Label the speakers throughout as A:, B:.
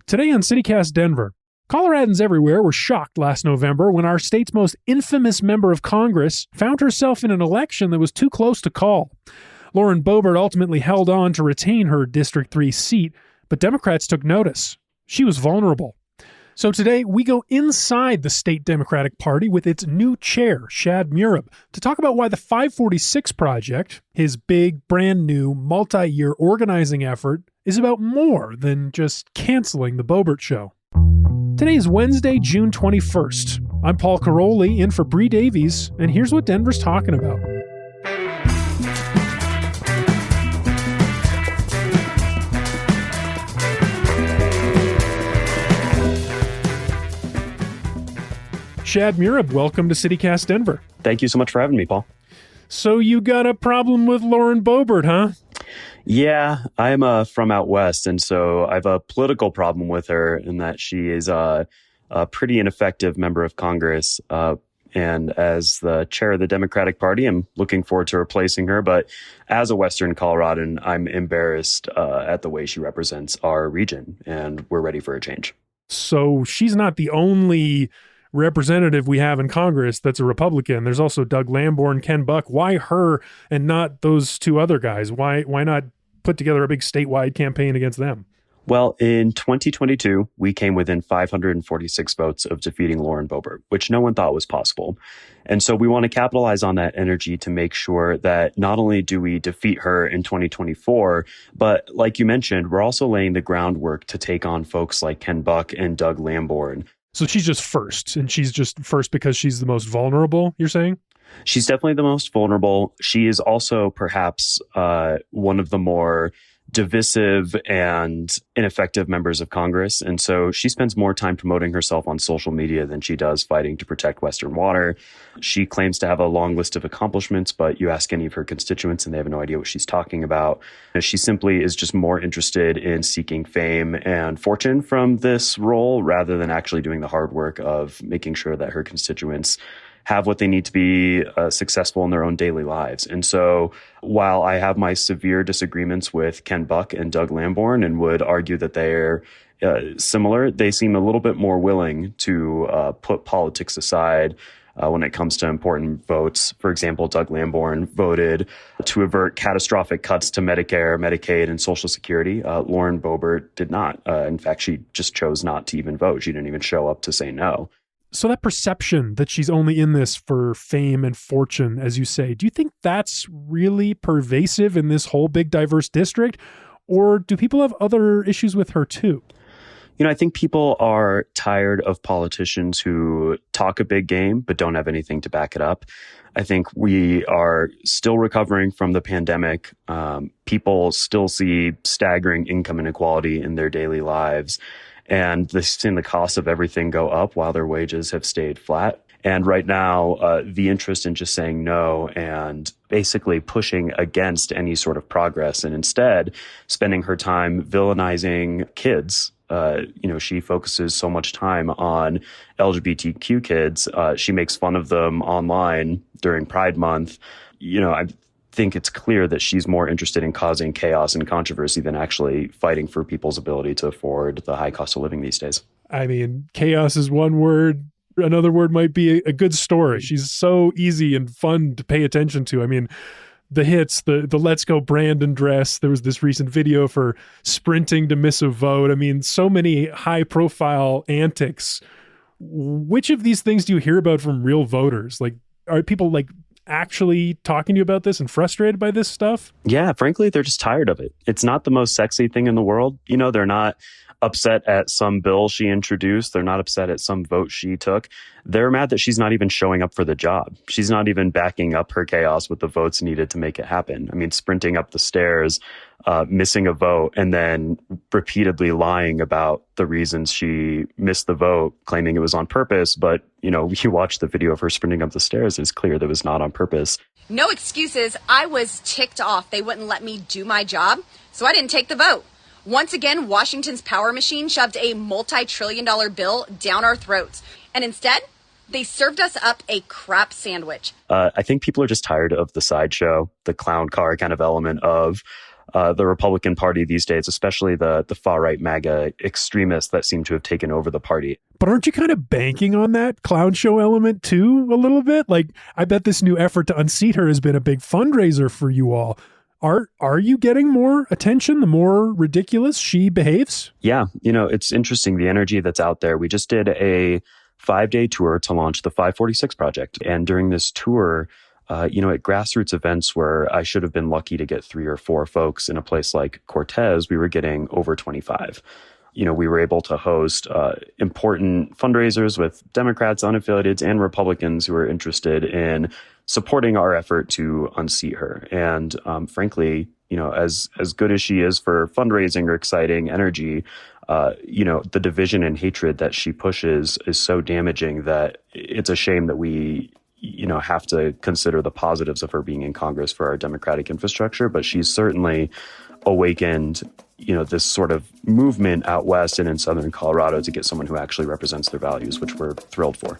A: Today on CityCast Denver, Coloradans everywhere were shocked last November when our state's most infamous member of Congress found herself in an election that was too close to call. Lauren Boebert ultimately held on to retain her District 3 seat, but Democrats took notice. She was vulnerable. So today, we go inside the state Democratic Party with its new chair, Shad Muhrer, to talk about why the 546 Project, his big, brand new, multi-year organizing effort, is about more than just canceling the Boebert show. Today is Wednesday, June 21st. I'm Paul Caroli, in for Bree Davies, and here's what Denver's talking about. Shad Muhrer, welcome to CityCast Denver.
B: Thank you so much for having me, Paul.
A: So you got a problem with Lauren Boebert, huh?
B: Yeah, I'm from out west, and so I have a political problem with her in that she is a pretty ineffective member of Congress. And as the chair of the Democratic Party, I'm looking forward to replacing her. But as a Western Coloradan, I'm embarrassed at the way she represents our region, and we're ready for a change.
A: So she's not the only representative we have in Congress that's a Republican. There's also Doug Lamborn, Ken Buck. Why her and not those two other guys? Why not put together a big statewide campaign against them?
B: Well, in 2022, we came within 546 votes of defeating Lauren Boebert, which no one thought was possible. And so we want to capitalize on that energy to make sure that not only do we defeat her in 2024, but like you mentioned, we're also laying the groundwork to take on folks like Ken Buck and Doug Lamborn.
A: So she's just first, and she's just first because she's the most vulnerable, you're saying?
B: She's definitely the most vulnerable. She is also perhaps one of the more divisive and ineffective members of Congress. And so she spends more time promoting herself on social media than she does fighting to protect Western water. She claims to have a long list of accomplishments, but you ask any of her constituents and they have no idea what she's talking about. She simply is just more interested in seeking fame and fortune from this role rather than actually doing the hard work of making sure that her constituents have what they need to be successful in their own daily lives. And so while I have my severe disagreements with Ken Buck and Doug Lamborn and would argue that they're similar, they seem a little bit more willing to put politics aside when it comes to important votes. For example, Doug Lamborn voted to avert catastrophic cuts to Medicare, Medicaid, and Social Security. Lauren Boebert did not. In fact, she just chose not to even vote. She didn't even show up to say no.
A: So that perception that she's only in this for fame and fortune, as you say, do you think that's really pervasive in this whole big diverse district? Or do people have other issues with her too?
B: You know, I think people are tired of politicians who talk a big game but don't have anything to back it up. I think we are still recovering from the pandemic. People still see staggering income inequality in their daily lives. And they've seen the cost of everything go up while their wages have stayed flat. And right now, the interest in just saying no and basically pushing against any sort of progress and instead spending her time villainizing kids. She focuses so much time on LGBTQ kids. She makes fun of them online during Pride Month. I think it's clear that she's more interested in causing chaos and controversy than actually fighting for people's ability to afford the high cost of living these days.
A: I mean, chaos is one word. Another word might be a good story. She's so easy and fun to pay attention to. I mean, the hits, the Let's Go Brandon dress. There was this recent video for sprinting to miss a vote. I mean, so many high profile antics. Which of these things do you hear about from real voters? Like, are people actually talking to you about this and frustrated by this stuff?
B: Yeah, frankly, they're just tired of it. It's not the most sexy thing in the world. They're not upset at some bill she introduced. They're not upset at some vote she took. They're mad that she's not even showing up for the job. She's not even backing up her chaos with the votes needed to make it happen. I mean, sprinting up the stairs, missing a vote, and then repeatedly lying about the reasons she missed the vote, claiming it was on purpose. But, you watch the video of her sprinting up the stairs, it's clear that it was not on purpose.
C: No excuses. I was ticked off. They wouldn't let me do my job, so I didn't take the vote. Once again, Washington's power machine shoved a multi-trillion-dollar bill down our throats. And instead, they served us up a crap sandwich.
B: I think people are just tired of the sideshow, the clown car kind of element of the Republican Party these days, especially the far-right MAGA extremists that seem to have taken over the party.
A: But aren't you kind of banking on that clown show element too, a little bit? Like, I bet this new effort to unseat her has been a big fundraiser for you all. Are you getting more attention the more ridiculous she behaves?
B: Yeah, it's interesting, the energy that's out there. We just did a 5-day tour to launch the 546 Project. And during this tour, at grassroots events where I should have been lucky to get 3 or 4 folks in a place like Cortez, we were getting over 25. We were able to host important fundraisers with Democrats, unaffiliated, and Republicans who were interested in supporting our effort to unseat her. And frankly, as good as she is for fundraising or exciting energy, the division and hatred that she pushes is so damaging that it's a shame that we have to consider the positives of her being in Congress for our democratic infrastructure. But she's certainly awakened, this sort of movement out west and in southern Colorado to get someone who actually represents their values, which we're thrilled for.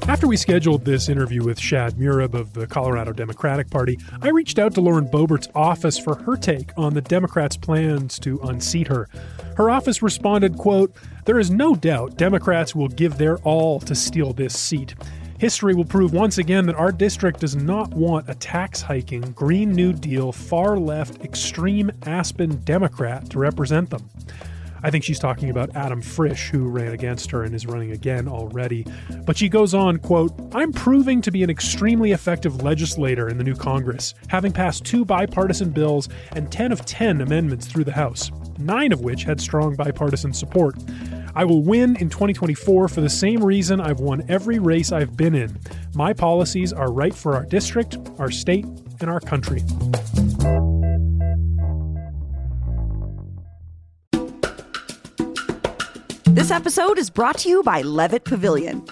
A: After we scheduled this interview with Shad Muhrer of the Colorado Democratic Party, I reached out to Lauren Boebert's office for her take on the Democrats' plans to unseat her. Her office responded, quote, "There is no doubt Democrats will give their all to steal this seat. History will prove once again that our district does not want a tax-hiking, Green New Deal, far-left, extreme Aspen Democrat to represent them." I think she's talking about Adam Frisch, who ran against her and is running again already. But she goes on, quote, "I'm proving to be an extremely effective legislator in the new Congress, having passed 2 bipartisan bills and 10 of 10 amendments through the House, 9 of which had strong bipartisan support. I will win in 2024 for the same reason I've won every race I've been in. My policies are right for our district, our state, and our country."
D: This episode is brought to you by Levitt Pavilion.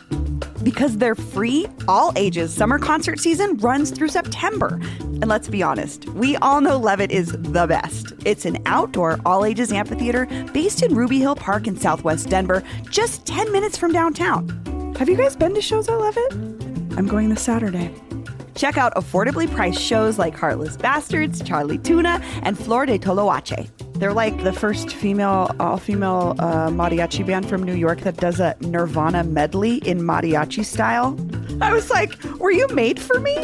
D: Because they're free, all ages summer concert season runs through September. And let's be honest, we all know Levitt is the best. It's an outdoor all-ages amphitheater based in Ruby Hill Park in southwest Denver, just 10 minutes from downtown. Have you guys been to shows at Levitt? I'm going this Saturday. Check out affordably priced shows like Heartless Bastards, Charlie Tuna, and Flor de Toloache. They're like the first all-female mariachi band from New York that does a Nirvana medley in mariachi style. I was like, were you made for me?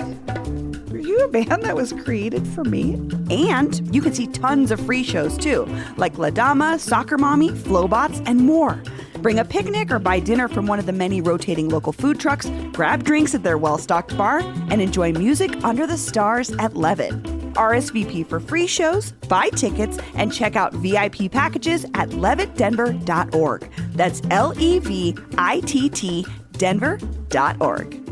D: Were you a band that was created for me? And you can see tons of free shows too, like La Dama, Soccer Mommy, Flowbots, and more. Bring a picnic or buy dinner from one of the many rotating local food trucks, grab drinks at their well-stocked bar, and enjoy music under the stars at Levitt. RSVP for free shows, buy tickets, and check out VIP packages at levittdenver.org. That's LEVITT Denver.org.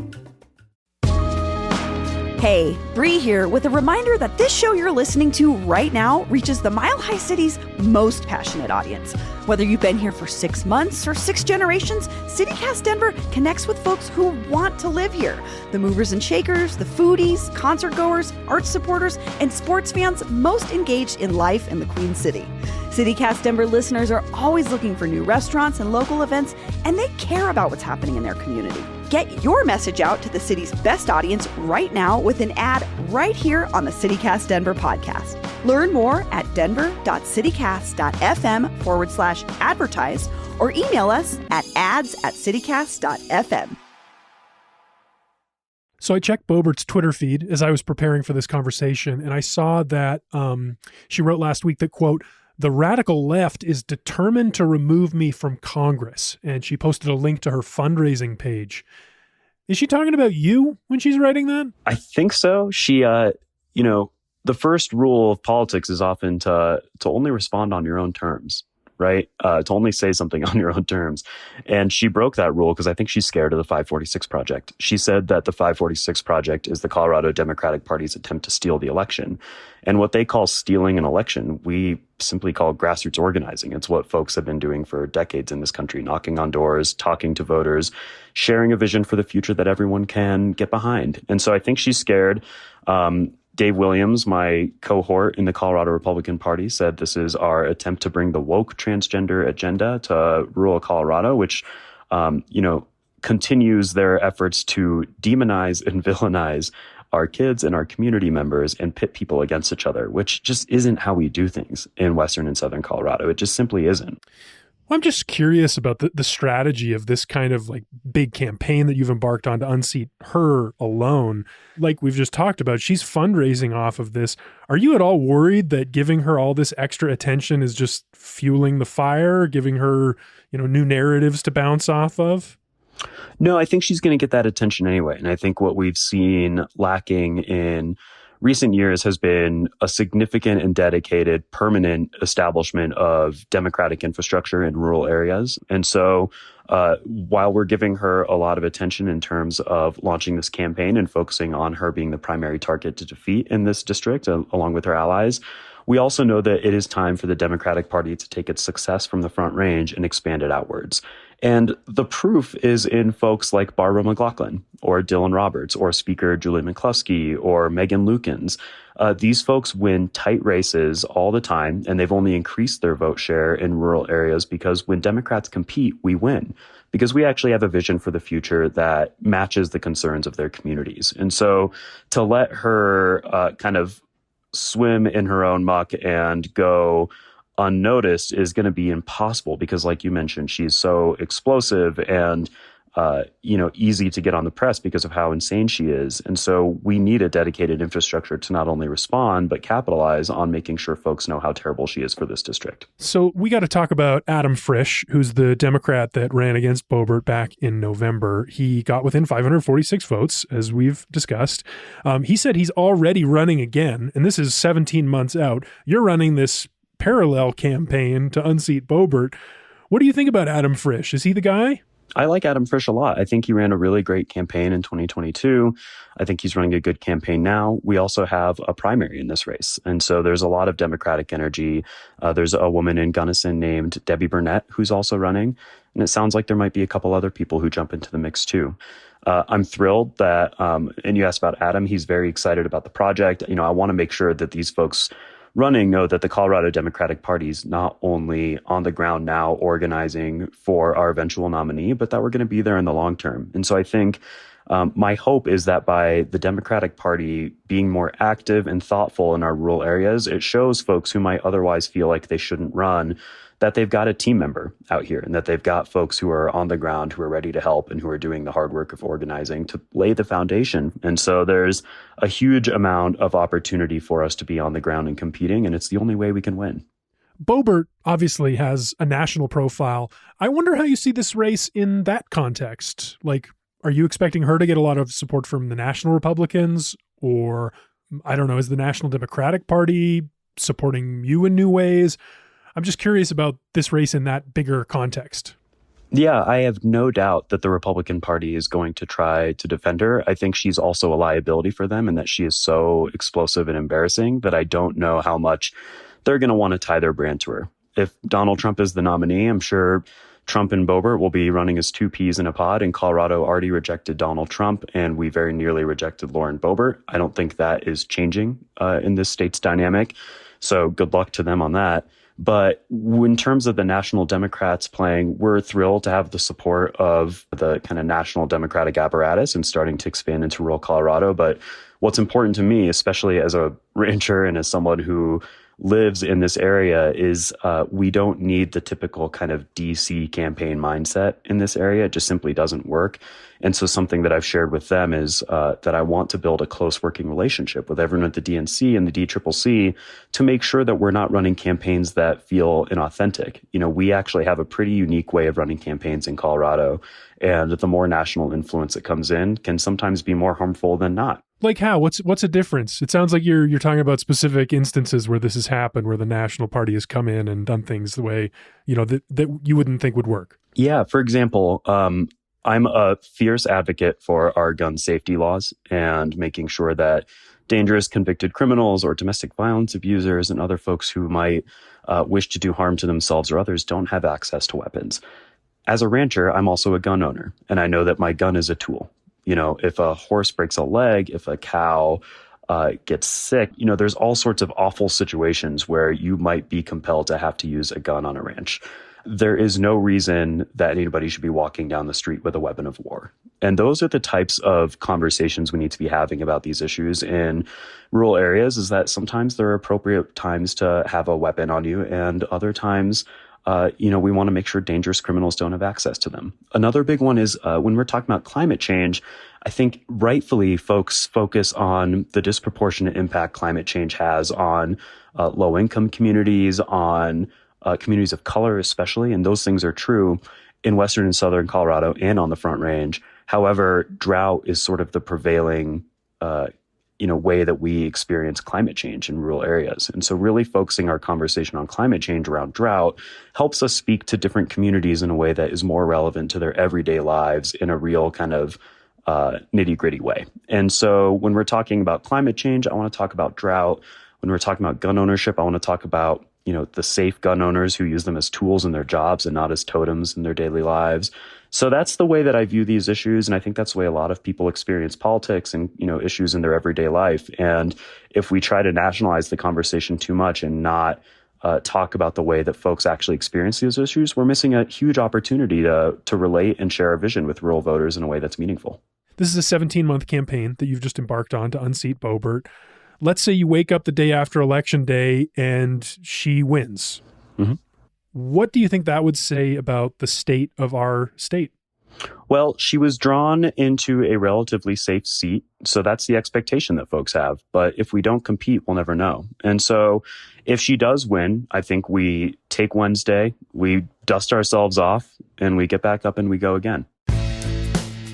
D: Hey, Bree here with a reminder that this show you're listening to right now reaches the Mile High City's most passionate audience. Whether you've been here for 6 months or 6 generations, CityCast Denver connects with folks who want to live here. The movers and shakers, the foodies, concert goers, arts supporters, and sports fans most engaged in life in the Queen City. CityCast Denver listeners are always looking for new restaurants and local events, and they care about what's happening in their community. Get your message out to the city's best audience right now with an ad right here on the CityCast Denver podcast. Learn more at denver.citycast.fm/advertise or email us at ads@citycast.fm.
A: So I checked Boebert's Twitter feed as I was preparing for this conversation, and I saw that she wrote last week that, quote, "The radical left is determined to remove me from Congress." And she posted a link to her fundraising page. Is she talking about you when she's writing that?
B: I think so. She, the first rule of politics is often to only respond on your own terms, right? To only say something on your own terms. And she broke that rule because I think she's scared of the 546 Project. She said that the 546 Project is the Colorado Democratic Party's attempt to steal the election. And what they call stealing an election, we simply call grassroots organizing. It's what folks have been doing for decades in this country, knocking on doors, talking to voters, sharing a vision for the future that everyone can get behind. And so I think she's scared. Dave Williams, my cohort in the Colorado Republican Party, said this is our attempt to bring the woke transgender agenda to rural Colorado, which, continues their efforts to demonize and villainize our kids and our community members and pit people against each other, which just isn't how we do things in Western and Southern Colorado. It just simply isn't.
A: Well, I'm just curious about the strategy of this kind of like big campaign that you've embarked on to unseat her alone. Like we've just talked about, she's fundraising off of this. Are you at all worried that giving her all this extra attention is just fueling the fire, giving her, new narratives to bounce off of?
B: No, I think she's going to get that attention anyway. And I think what we've seen lacking in recent years has been a significant and dedicated permanent establishment of democratic infrastructure in rural areas. And so while we're giving her a lot of attention in terms of launching this campaign and focusing on her being the primary target to defeat in this district, along with her allies, we also know that it is time for the Democratic Party to take its success from the Front Range and expand it outwards. And the proof is in folks like Barbara McLaughlin or Dylan Roberts or Speaker Julie McCluskey or Megan Lukens. These folks win tight races all the time, and they've only increased their vote share in rural areas because when Democrats compete, we win. Because we actually have a vision for the future that matches the concerns of their communities. And so to let her kind of swim in her own muck and go unnoticed is going to be impossible because, like you mentioned, she's so explosive and easy to get on the press because of how insane she is. And so we need a dedicated infrastructure to not only respond, but capitalize on making sure folks know how terrible she is for this district.
A: So we got to talk about Adam Frisch, who's the Democrat that ran against Boebert back in November. He got within 546 votes, as we've discussed. He said he's already running again, and this is 17 months out. You're running this parallel campaign to unseat Boebert. What do you think about Adam Frisch? Is he the guy?
B: I like Adam Frisch a lot. I think he ran a really great campaign in 2022. I think he's running a good campaign now. We also have a primary in this race. And so there's a lot of Democratic energy. There's a woman in Gunnison named Debbie Burnett who's also running. And it sounds like there might be a couple other people who jump into the mix too. I'm thrilled that, and you asked about Adam, he's very excited about the project. I want to make sure that these folks running know that the Colorado Democratic Party is not only on the ground now organizing for our eventual nominee, but that we're going to be there in the long term. And so I think my hope is that by the Democratic Party being more active and thoughtful in our rural areas, it shows folks who might otherwise feel like they shouldn't run that they've got a team member out here and that they've got folks who are on the ground, who are ready to help and who are doing the hard work of organizing to lay the foundation. And so there's a huge amount of opportunity for us to be on the ground and competing, and it's the only way we can win.
A: Boebert obviously has a national profile. I wonder how you see this race in that context. Like, are you expecting her to get a lot of support from the national Republicans? Or, I don't know, is the National Democratic Party supporting you in new ways? I'm just curious about this race in that bigger context.
B: Yeah, I have no doubt that the Republican Party is going to try to defend her. I think she's also a liability for them and that she is so explosive and embarrassing that I don't know how much they're going to want to tie their brand to her. If Donald Trump is the nominee, I'm sure Trump and Boebert will be running as two peas in a pod, and Colorado already rejected Donald Trump, and we very nearly rejected Lauren Boebert. I don't think that is changing in this state's dynamic, so good luck to them on that. But in terms of the National Democrats playing, we're thrilled to have the support of the kind of national Democratic apparatus and starting to expand into rural Colorado. But what's important to me, especially as a rancher and as someone who lives in this area, is we don't need the typical kind of DC campaign mindset in this area. It just simply doesn't work. And so something that I've shared with them is that I want to build a close working relationship with everyone at the DNC and the DCCC to make sure that we're not running campaigns that feel inauthentic. We actually have a pretty unique way of running campaigns in Colorado, and the more national influence that comes in can sometimes be more harmful than not.
A: Like how? What's a difference? It sounds like you're talking about specific instances where this has happened, where the national party has come in and done things the way, that you wouldn't think would work.
B: Yeah, for example, I'm a fierce advocate for our gun safety laws and making sure that dangerous convicted criminals or domestic violence abusers and other folks who might wish to do harm to themselves or others don't have access to weapons. As a rancher, I'm also a gun owner, and I know that my gun is a tool. If a horse breaks a leg, if a cow gets sick, there's all sorts of awful situations where you might be compelled to have to use a gun on a ranch. there is no reason that anybody should be walking down the street with a weapon of war. And those are the types of conversations we need to be having about these issues in rural areas, is that sometimes there are appropriate times to have a weapon on you, and other times, we want to make sure dangerous criminals don't have access to them. Another big one is when we're talking about climate change, I think rightfully folks focus on the disproportionate impact climate change has on low-income communities, on communities of color especially, and those things are true in western and southern Colorado and on the Front Range. However, drought is sort of the prevailing way that we experience climate change in rural areas. And so really focusing our conversation on climate change around drought helps us speak to different communities in a way that is more relevant to their everyday lives in a real kind of nitty-gritty way. And so when we're talking about climate change, I want to talk about drought. When we're talking about gun ownership, I want to talk about the safe gun owners who use them as tools in their jobs and not as totems in their daily lives. So that's the way that I view these issues. And I think that's the way a lot of people experience politics and, issues in their everyday life. And if we try to nationalize the conversation too much and not talk about the way that folks actually experience these issues, we're missing a huge opportunity to relate and share our vision with rural voters in a way that's meaningful.
A: This is a 17-month campaign that you've just embarked on to unseat Boebert. Let's say you wake up the day after Election Day and she wins.
B: Mm-hmm.
A: What do you think that would say about the state of our state?
B: Well, she was drawn into a relatively safe seat, so that's the expectation that folks have. But if we don't compete, we'll never know. And so if she does win, I think we take Wednesday, we dust ourselves off, and we get back up and we go again.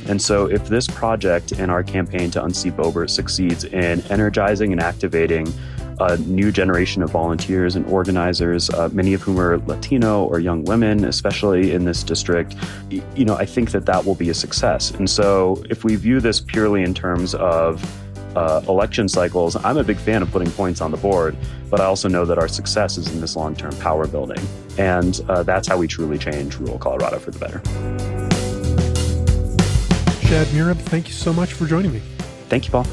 B: And so if this project and our campaign to unseat Boebert succeeds in energizing and activating a new generation of volunteers and organizers, many of whom are Latino or young women, especially in this district, I think that will be a success. And so if we view this purely in terms of election cycles, I'm a big fan of putting points on the board, but I also know that our success is in this long-term power building. And that's how we truly change rural Colorado for the better.
A: Chad Muhrer, thank you so much for joining me.
B: Thank you, Paul.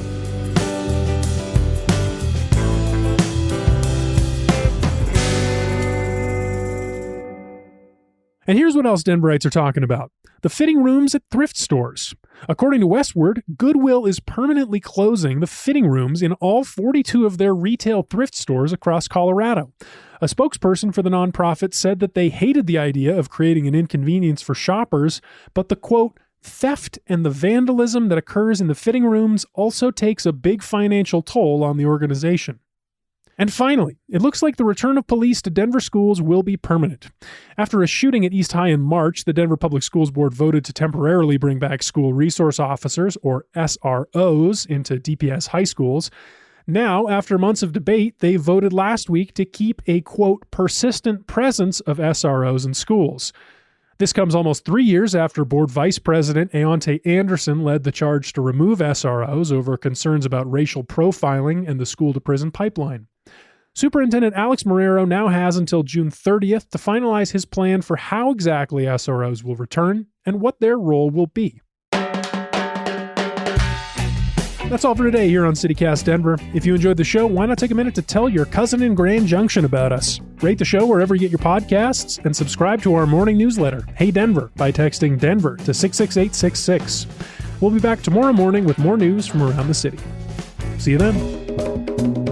A: And here's what else Denverites are talking about. The fitting rooms at thrift stores. According to Westward, Goodwill is permanently closing the fitting rooms in all 42 of their retail thrift stores across Colorado. A spokesperson for the nonprofit said that they hated the idea of creating an inconvenience for shoppers, but the, quote, theft and the vandalism that occurs in the fitting rooms also takes a big financial toll on the organization. And finally, it looks like the return of police to Denver schools will be permanent. After a shooting at East High in March, the Denver Public Schools Board voted to temporarily bring back school resource officers, or SROs, into DPS high schools. Now, after months of debate, they voted last week to keep a, quote, persistent presence of SROs in schools. This comes almost 3 years after Board Vice President Aonte Anderson led the charge to remove SROs over concerns about racial profiling and the school-to-prison pipeline. Superintendent Alex Marrero now has until June 30th to finalize his plan for how exactly SROs will return and what their role will be. That's all for today here on CityCast Denver. If you enjoyed the show, why not take a minute to tell your cousin in Grand Junction about us? Rate the show wherever you get your podcasts and subscribe to our morning newsletter, Hey Denver, by texting Denver to 66866. We'll be back tomorrow morning with more news from around the city. See you then.